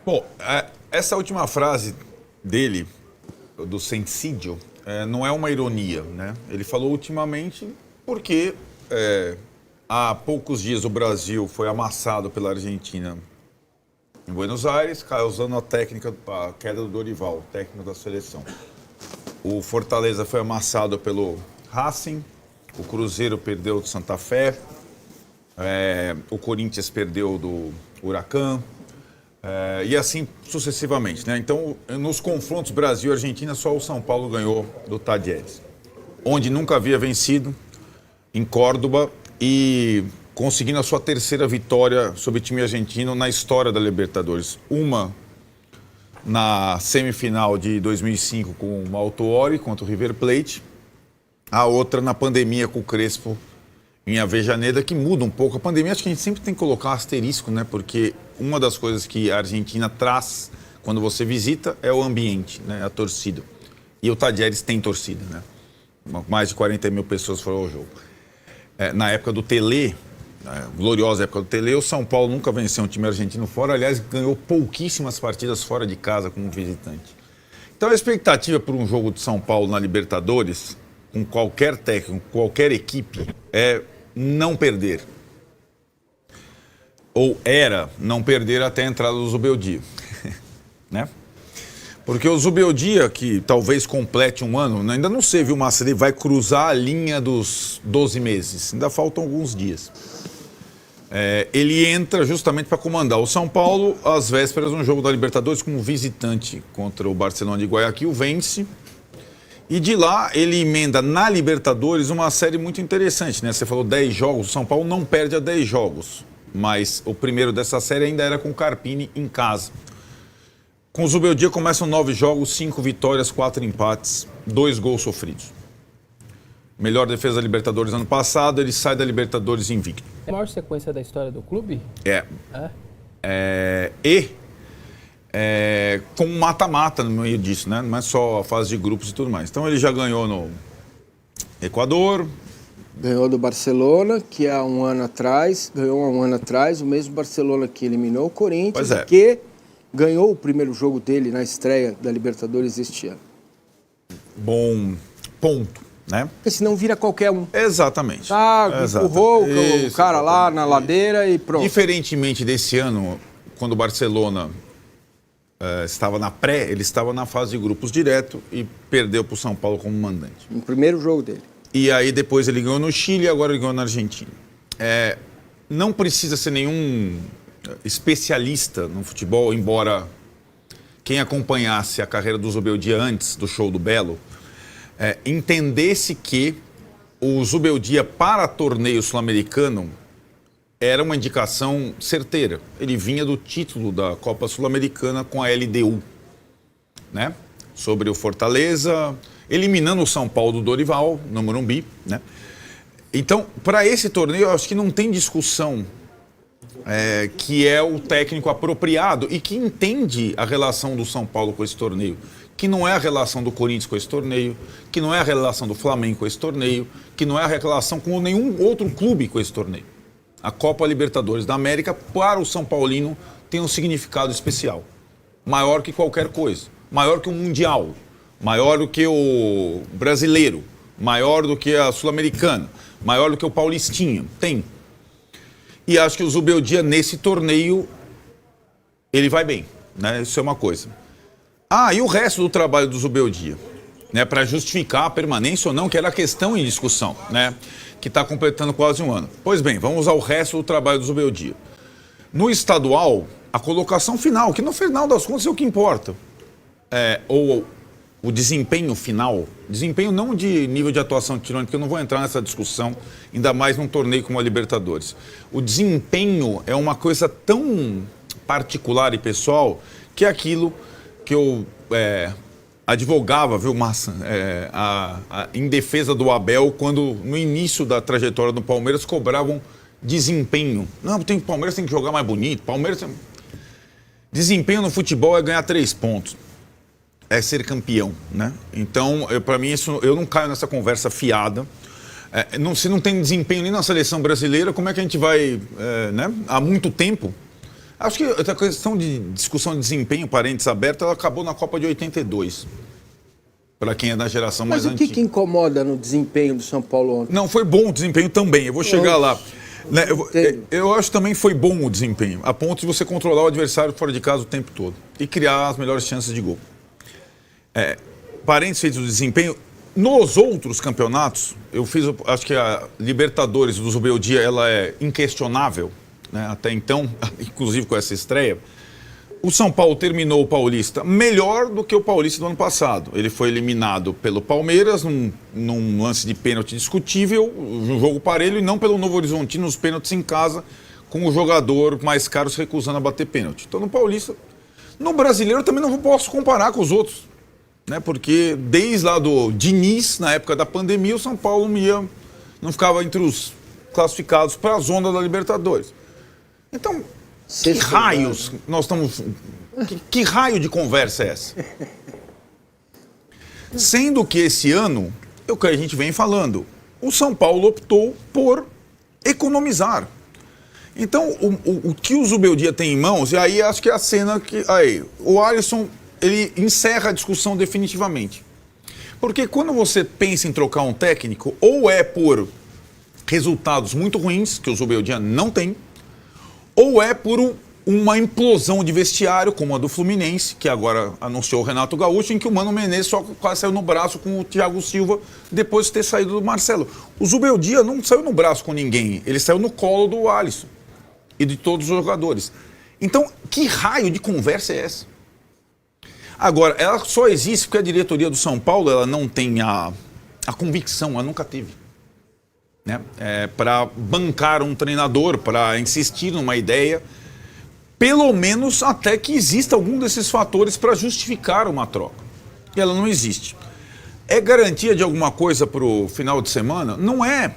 Bom, essa última frase dele, do Sensídio, não é uma ironia, né? Ele falou ultimamente porque há poucos dias o Brasil foi amassado pela Argentina em Buenos Aires, causando a queda do Dorival, técnico da seleção. O Fortaleza foi amassado pelo Racing, o Cruzeiro perdeu do Santa Fé, o Corinthians perdeu do Huracan, e assim sucessivamente, né? Então, nos confrontos Brasil e Argentina, só o São Paulo ganhou do Tadieres, onde nunca havia vencido, em Córdoba, e conseguindo a sua terceira vitória sobre o time argentino na história da Libertadores. Uma na semifinal de 2005 com o Autuori contra o River Plate, a outra na pandemia com o Crespo em Avejaneda, que muda um pouco. A pandemia, acho que a gente sempre tem que colocar um asterisco, né? Porque uma das coisas que a Argentina traz quando você visita é o ambiente, né? A torcida. E o Tadieres tem torcida, né? Mais de 40 mil pessoas foram ao jogo. Na época do Tele, gloriosa época do Tele, o São Paulo nunca venceu um time argentino fora, aliás, ganhou pouquíssimas partidas fora de casa como visitante. Então a expectativa por um jogo de São Paulo na Libertadores, com qualquer técnico, qualquer equipe, é não perder. Ou era não perder até a entrada do Zubeldia, né? Porque o Zubeldia, que talvez complete um ano, ainda não sei, viu, Márcio? Ele vai cruzar a linha dos 12 meses. Ainda faltam alguns dias. Ele entra justamente para comandar o São Paulo às vésperas de um jogo da Libertadores como visitante contra o Barcelona de Guayaquil, vence. E de lá ele emenda na Libertadores uma série muito interessante, né? Você falou 10 jogos, o São Paulo não perde a 10 jogos. Mas o primeiro dessa série ainda era com o Carpini em casa. Com o Zubeldia começam 9 jogos, 5 vitórias, 4 empates, 2 gols sofridos. Melhor defesa da Libertadores ano passado, ele sai da Libertadores invicto. É a maior sequência da história do clube? Com um mata-mata no meio disso, né? Não é só a fase de grupos e tudo mais. Então ele já ganhou no Equador. Ganhou do Barcelona, que há um ano atrás, o mesmo Barcelona que eliminou o Corinthians, que ganhou o primeiro jogo dele na estreia da Libertadores este ano. Bom ponto, né? Porque senão vira qualquer um. Exatamente. Empurrou o cara lá na ladeira e pronto. Diferentemente desse ano, quando o Barcelona estava na pré, ele estava na fase de grupos direto e perdeu para o São Paulo como mandante. No primeiro jogo dele. E aí depois ele ganhou no Chile e agora ele ganhou na Argentina. Não precisa ser nenhum especialista no futebol, embora quem acompanhasse a carreira do Zubeldia antes do show do Belo entendesse que o Zubeldia para torneio sul-americano era uma indicação certeira. Ele vinha do título da Copa Sul-Americana com a LDU, né? Sobre o Fortaleza, eliminando o São Paulo do Dorival, no Morumbi, né? Então, para esse torneio, eu acho que não tem discussão que é o técnico apropriado e que entende a relação do São Paulo com esse torneio, que não é a relação do Corinthians com esse torneio, que não é a relação do Flamengo com esse torneio, que não é a relação com nenhum outro clube com esse torneio. A Copa Libertadores da América, para o São Paulino, tem um significado especial, maior que qualquer coisa, maior que o Mundial, maior do que o brasileiro, maior do que a Sul-Americana, maior do que o Paulistinha. Tem. E acho que o Zubeldia, nesse torneio, ele vai bem, né? Isso é uma coisa. E o resto do trabalho do Zubeldia, né? Para justificar a permanência ou não, que era a questão em discussão, né? Que está completando quase um ano. Pois bem, vamos ao resto do trabalho do Zubeldia. No estadual, a colocação final, que no final das contas é o que importa. Ou o desempenho final, desempenho não de nível de atuação de Tirone, porque eu não vou entrar nessa discussão, ainda mais num torneio como a Libertadores. O desempenho é uma coisa tão particular e pessoal que é aquilo que eu advogava, viu, Massa, em defesa do Abel, quando no início da trajetória do Palmeiras cobravam desempenho. Não, o Palmeiras tem que jogar mais bonito, Desempenho no futebol é ganhar 3 pontos. É ser campeão, né? Então, para mim, eu não caio nessa conversa fiada. Se não tem desempenho nem na seleção brasileira, como é que a gente vai, né? Há muito tempo, Acho que a questão de discussão de desempenho, parênteses aberto, ela acabou na Copa de 82. Para quem é da geração mais antiga. Mas o que incomoda no desempenho do São Paulo ontem? Não, foi bom o desempenho também. Eu vou chegar lá. Né, eu acho que também foi bom o desempenho, a ponto de você controlar o adversário fora de casa o tempo todo e criar as melhores chances de gol. Parênteses feitos do desempenho, nos outros campeonatos, acho que a Libertadores do Zubeldia, ela é inquestionável, né, até então, inclusive com essa estreia. O São Paulo terminou o Paulista melhor do que o Paulista do ano passado. Ele foi eliminado pelo Palmeiras num lance de pênalti discutível, um jogo parelho, e não pelo Novo Horizontino nos pênaltis em casa, com o jogador mais caro se recusando a bater pênalti. Então no Paulista, no Brasileiro também não posso comparar com os outros, né? Porque desde lá do Diniz, na época da pandemia, o São Paulo não ficava entre os classificados para a zona da Libertadores. Então, que raios nós estamos... Que raio de conversa é essa? Sendo que esse ano, é o que a gente vem falando, o São Paulo optou por economizar. Então, o que o Zubeldia tem em mãos, e aí acho que é a cena que... Aí, o Alisson, ele encerra a discussão definitivamente. Porque quando você pensa em trocar um técnico, ou é por resultados muito ruins, que o Zubeldia não tem, ou é por uma implosão de vestiário, como a do Fluminense, que agora anunciou o Renato Gaúcho, em que o Mano Menezes só quase saiu no braço com o Thiago Silva depois de ter saído do Marcelo. O Zubeldia não saiu no braço com ninguém, ele saiu no colo do Alisson e de todos os jogadores. Então, que raio de conversa é essa? Agora, ela só existe porque a diretoria do São Paulo ela não tem a convicção, ela nunca teve. Né? Para bancar um treinador, para insistir numa ideia, pelo menos até que exista algum desses fatores para justificar uma troca. E ela não existe. É garantia de alguma coisa para o final de semana? Não é.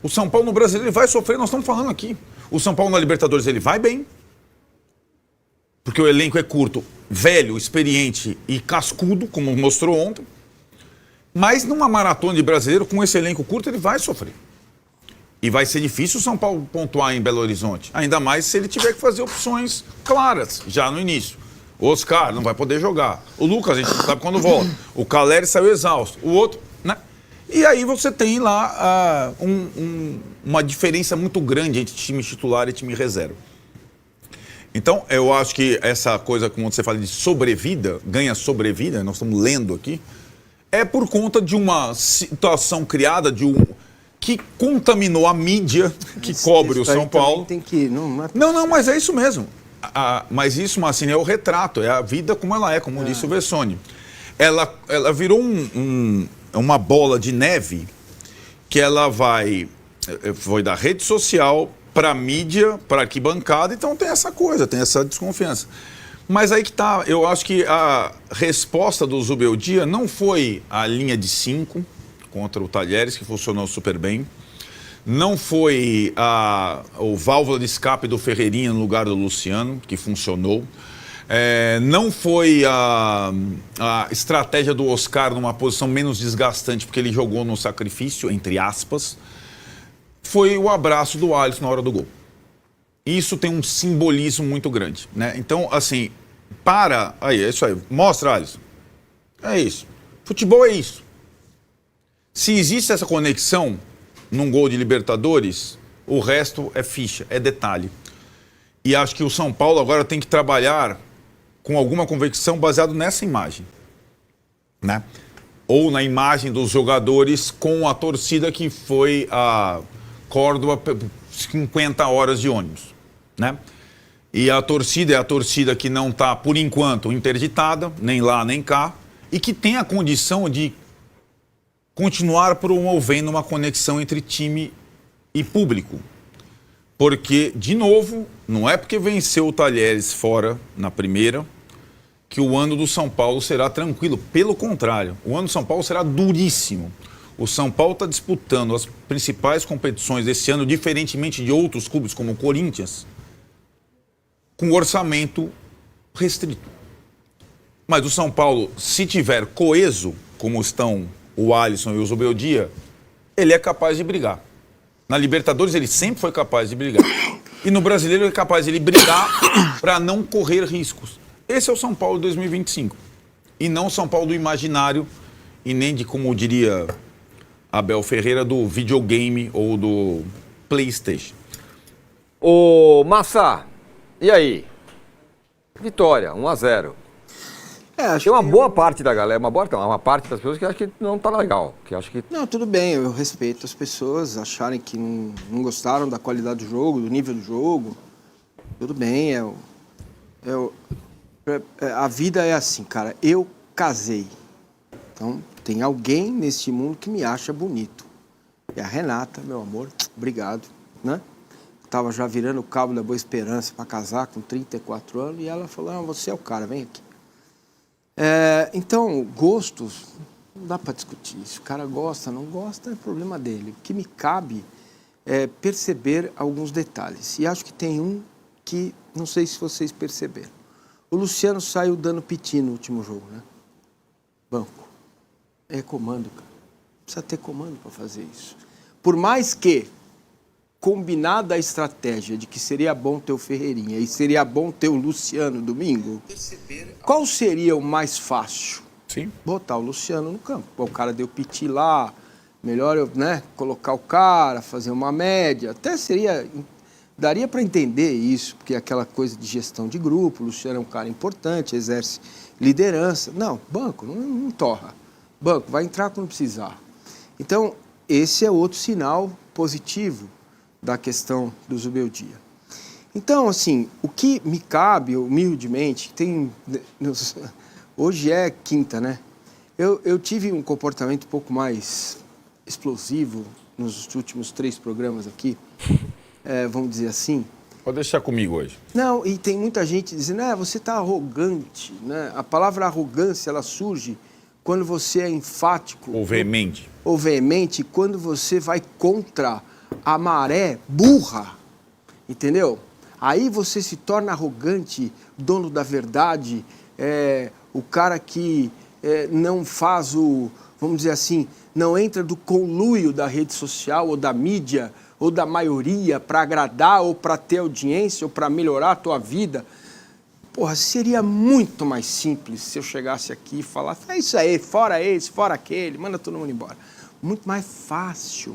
O São Paulo no Brasileiro ele vai sofrer, nós estamos falando aqui. O São Paulo na Libertadores ele vai bem, porque o elenco é curto, velho, experiente e cascudo, como mostrou ontem. Mas numa maratona de brasileiro, com esse elenco curto, ele vai sofrer. E vai ser difícil o São Paulo pontuar em Belo Horizonte. Ainda mais se ele tiver que fazer opções claras, já no início. O Oscar não vai poder jogar. O Lucas, a gente não sabe quando volta. O Caleri saiu exausto. O outro, né? E aí você tem lá uma diferença muito grande entre time titular e time reserva. Então, eu acho que essa coisa, como você fala de sobrevida, ganha sobrevida, nós estamos lendo aqui, é por conta de uma situação criada que contaminou a mídia que cobre o São Paulo. Tem que, não, mas é isso mesmo. Mas isso, Massini, é o retrato, é a vida como ela é, como disse o Vessone. Ela virou uma bola de neve que ela foi da rede social para a mídia, para a arquibancada, então tem essa coisa, tem essa desconfiança. Mas aí que tá, eu acho que a resposta do Zubeldia não foi a linha de 5, contra o Talheres, que funcionou super bem. Não foi o válvula de escape do Ferreirinha no lugar do Luciano, que funcionou. Não foi a estratégia do Oscar numa posição menos desgastante, porque ele jogou no sacrifício, entre aspas. Foi o abraço do Alisson na hora do gol. Isso tem um simbolismo muito grande, né? Então, assim, aí, é isso aí. Mostra, Alisson. É isso. Futebol é isso. Se existe essa conexão num gol de Libertadores, o resto é ficha, é detalhe. E acho que o São Paulo agora tem que trabalhar com alguma convicção baseado nessa imagem, né? Ou na imagem dos jogadores com a torcida que foi a Córdoba 50 horas de ônibus, né? E a torcida é a torcida que não está, por enquanto, interditada, nem lá nem cá, e que tem a condição de continuar promovendo uma conexão entre time e público. Porque, de novo, não é porque venceu o Talheres fora na primeira que o ano do São Paulo será tranquilo. Pelo contrário, o ano do São Paulo será duríssimo. O São Paulo está disputando as principais competições desse ano, diferentemente de outros clubes como o Corinthians, com orçamento restrito. Mas o São Paulo, se tiver coeso, como estão o Alisson e o Zubeldia, ele é capaz de brigar. Na Libertadores ele sempre foi capaz de brigar. E no Brasileiro é capaz de ele brigar para não correr riscos. Esse é o São Paulo 2025. E não o São Paulo do imaginário e nem de, como diria Abel Ferreira, do videogame ou do PlayStation. Ô, Massa, e aí? Vitória, 1-0. Tem uma boa parte da galera, uma parte das pessoas que acha que não tá legal. Que acha que... Não, tudo bem, eu respeito as pessoas acharem que não gostaram da qualidade do jogo, do nível do jogo. Tudo bem, a vida é assim, cara. Eu casei. Então, tem alguém neste mundo que me acha bonito. E a Renata, meu amor, obrigado, né? Tava já virando o cabo da Boa Esperança para casar com 34 anos e ela falou, você é o cara, vem aqui. Então, gostos, não dá para discutir isso. O cara gosta, não gosta, é problema dele. O que me cabe é perceber alguns detalhes. E acho que tem um que, não sei se vocês perceberam. O Luciano saiu dando piti no último jogo, né? Banco. É comando, cara. Precisa ter comando para fazer isso. Por mais que, combinada a estratégia de que seria bom ter o Ferreirinha e seria bom ter o Luciano domingo, qual seria o mais fácil? Sim. Botar o Luciano no campo. O cara deu piti lá, melhor colocar o cara, fazer uma média. Até daria para entender isso, porque aquela coisa de gestão de grupo, o Luciano é um cara importante, exerce liderança. Não, banco, não torra. Banco, vai entrar quando precisar. Então, esse é outro sinal positivo da questão do Zubeldia. Então, assim, o que me cabe, humildemente, hoje é quinta, né? Eu tive um comportamento um pouco mais explosivo nos últimos 3 programas aqui, vamos dizer assim. Pode deixar comigo hoje. Não, e tem muita gente dizendo, você está arrogante, né? A palavra arrogância, ela surge quando você é enfático. Ou veemente. Ou veemente, quando você vai contra a maré burra, entendeu? Aí você se torna arrogante, dono da verdade, o cara que não faz vamos dizer assim, não entra do conluio da rede social ou da mídia ou da maioria para agradar ou para ter audiência ou para melhorar a tua vida. Porra, seria muito mais simples se eu chegasse aqui e falasse, é isso aí, fora esse, fora aquele, manda todo mundo embora. Muito mais fácil.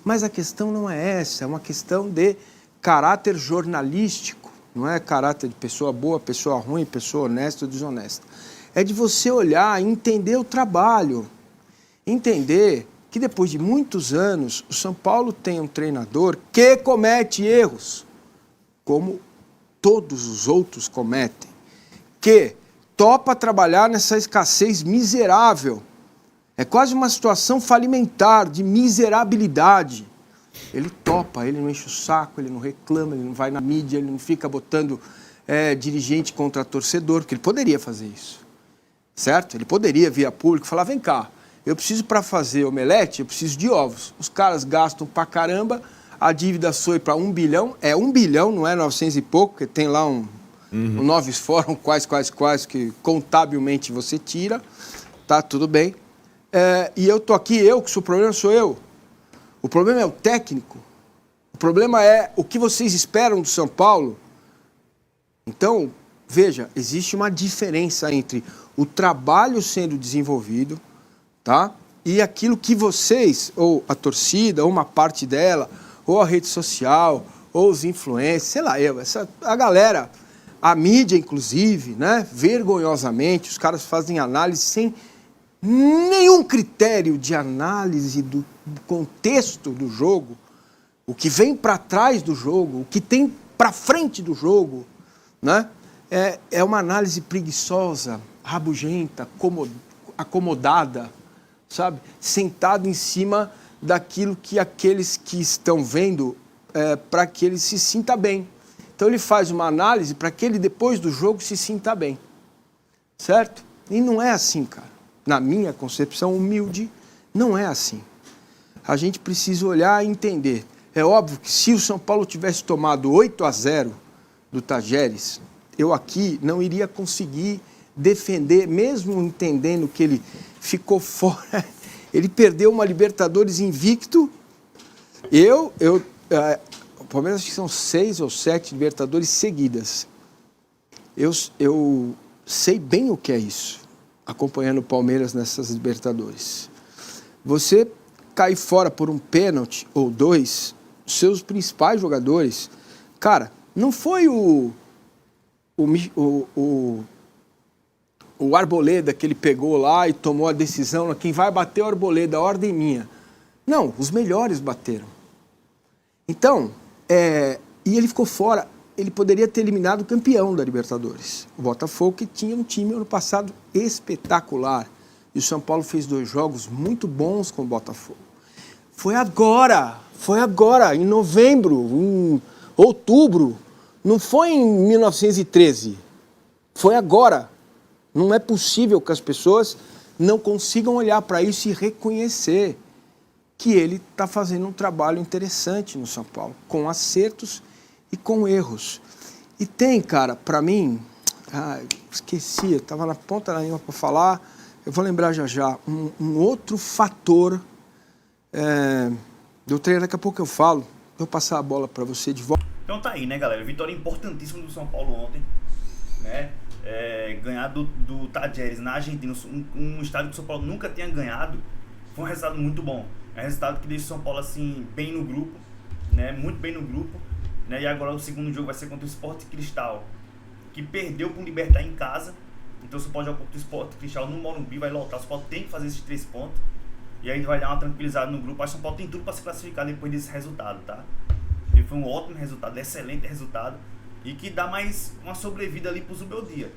Mas a questão não é essa, é uma questão de caráter jornalístico, não é caráter de pessoa boa, pessoa ruim, pessoa honesta ou desonesta. É de você olhar e entender o trabalho, entender que depois de muitos anos o São Paulo tem um treinador que comete erros, como todos os outros cometem, que topa trabalhar nessa escassez miserável. É quase uma situação falimentar, de miserabilidade. Ele topa, ele não enche o saco, ele não reclama, ele não vai na mídia, ele não fica botando dirigente contra torcedor, porque ele poderia fazer isso, certo? Ele poderia vir a público e falar, vem cá, eu preciso para fazer omelete, eu preciso de ovos. Os caras gastam pra caramba, a dívida foi para 1 bilhão, 1 bilhão, não é 900 e pouco, porque tem lá um noves fórum, quais, que contabilmente você tira, tá, tudo bem. E eu tô aqui, que o problema sou eu. O problema é o técnico. O problema é o que vocês esperam do São Paulo. Então, veja, existe uma diferença entre o trabalho sendo desenvolvido, tá? E aquilo que vocês, ou a torcida, ou uma parte dela, ou a rede social, ou os influencers, sei lá, a galera, a mídia inclusive, né? Vergonhosamente, os caras fazem análise sem nenhum critério de análise do contexto do jogo, o que vem para trás do jogo, o que tem para frente do jogo, né? É uma análise preguiçosa, rabugenta, acomodada, sabe? Sentado em cima daquilo que aqueles que estão vendo, para que ele se sinta bem. Então ele faz uma análise para que ele depois do jogo se sinta bem, certo? E não é assim, cara. Na minha concepção humilde, não é assim. A gente precisa olhar e entender. É óbvio que se o São Paulo tivesse tomado 8-0 do Tajeres, eu aqui não iria conseguir defender, mesmo entendendo que ele ficou fora, ele perdeu uma Libertadores invicto. Palmeiras acho que são 6 ou 7 Libertadores seguidas. Eu sei bem o que é isso, acompanhando o Palmeiras nessas Libertadores. Você cair fora por um pênalti ou 2, seus principais jogadores... Cara, não foi o Arboleda que ele pegou lá e tomou a decisão, quem vai bater é o Arboleda, a ordem minha. Não, os melhores bateram. Então, e ele ficou fora, ele poderia ter eliminado o campeão da Libertadores. O Botafogo, que tinha um time ano passado espetacular. E o São Paulo fez 2 jogos muito bons com o Botafogo. Foi agora, em novembro, em outubro, não foi em 1913. Foi agora. Não é possível que as pessoas não consigam olhar para isso e reconhecer que ele está fazendo um trabalho interessante no São Paulo, com acertos e com erros. E tem, cara, para mim, esqueci, eu estava na ponta da língua para falar, eu vou lembrar já, um outro fator do treino, daqui a pouco eu falo, vou passar a bola para você de volta. Então tá aí, né, galera, vitória importantíssima do São Paulo ontem, né? Ganhar do Tajeres na Argentina, um estádio que o São Paulo nunca tinha ganhado, foi um resultado muito bom. É um resultado que deixa o São Paulo assim, bem no grupo, né? Muito bem no grupo, né? E agora o segundo jogo vai ser contra o Sport Cristal, que perdeu para o Libertad em casa. Então o São Paulo joga contra o Sport Cristal no Morumbi, vai lotar. O São Paulo tem que fazer esses 3 pontos. E aí vai dar uma tranquilizada no grupo. Acho que o São Paulo tem tudo para se classificar depois desse resultado, tá? E foi um ótimo resultado, excelente resultado. E que dá mais uma sobrevida ali pro Zubeldia,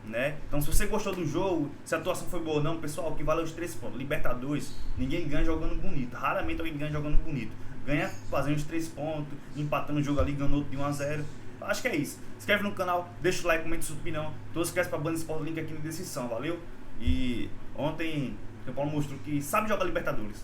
né? Então se você gostou do jogo, se a atuação foi boa ou não, pessoal, que vale os 3 pontos. Libertadores, ninguém ganha jogando bonito. Raramente alguém ganha jogando bonito. Ganha fazendo os 3 pontos, empatando o jogo ali, ganhando outro de 1-0. Acho que é isso. Se inscreve no canal, deixa o like, comenta sua opinião. Todos esquece pra Band Sport, link aqui na descrição, valeu? E ontem o São Paulo mostrou que sabe jogar Libertadores.